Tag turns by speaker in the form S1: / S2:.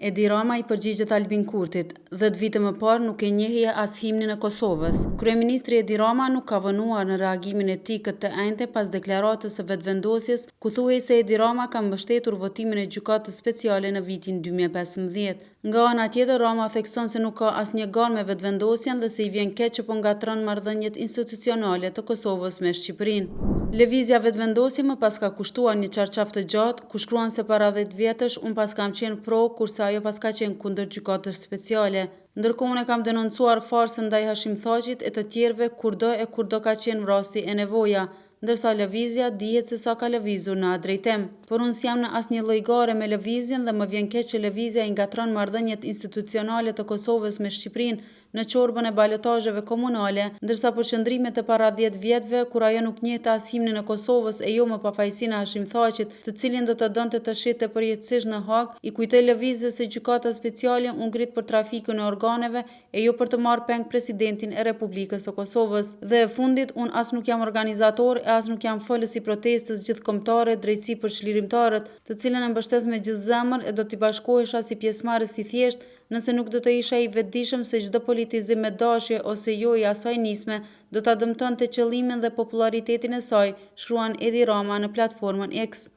S1: Edi Rama i përgjigjet Albin Kurtit, 10 vite më parë nuk e njehje as himnin e Kosovës. Kryeministri Edi Rama nuk ka vënuar në reagimin e tij këtë të enjte pas deklaratës së vetëvendosjes, ku thuhej se Edi Rama ka mbështetur votimin e gjykatës speciale në vitin 2015. Nga ana tjetër, Rama thekson se nuk ka asnjë garë me vetëvendosjen dhe se i vjen keq që po ngatron marrëdhëniet institucionale të Kosovës me Shqipërinë. Lëvizja vetëvendosje më pas ka kushtuar një çarçaf të gjatë, ku shkruan se para 10 vjetësh unë pas kam qenë pro, kurse ajo pas ka qenë kundër gjykatës speciale. Ndërkohë unë kam denoncuar farsën ndaj Hashim Thaqit e të tjerëve kurdo ka qenë rasti e nevoja, ndërsa lëvizja dihet se sa ka lëvizur në atë drejtim. Por unë s'jam në asnjë lloj gare me lëvizjen dhe më vjen keq që lëvizja i ngatron marrëdhëniet institucionale të Kosovës me Shqipërinë në çorbën e balotazheve komunale, ndërsa për qëndrimet e para 10 vjetëve, kur ajo nuk njehte as himnin e Kosovës e jo më pafajësinë e Hashim Thaqit, të cilin do të donte të shihte përjetësisht në Hag, i kujtoi lëvizjes se gjykata speciale u ngrit për trafikun e organeve e jo për të marrë peng presidentin e Republikës së Kosovës. Dhe e fundit, unë as nuk jam organizator e as nuk jam folës i protestës gjithkombëtare drejtësi për çlirimtarët, të cilën e mbështes me gjithë zemër e do t'i bashkohesha si pjesëmarrës i thjeshtë, nëse nuk do të isha i vetëdijshëm se çdo politizim me dashje ose jo i asaj nisme do ta dëmtonte qëllimin dhe popularitetin e saj, shkruan Edi Rama në platformën X.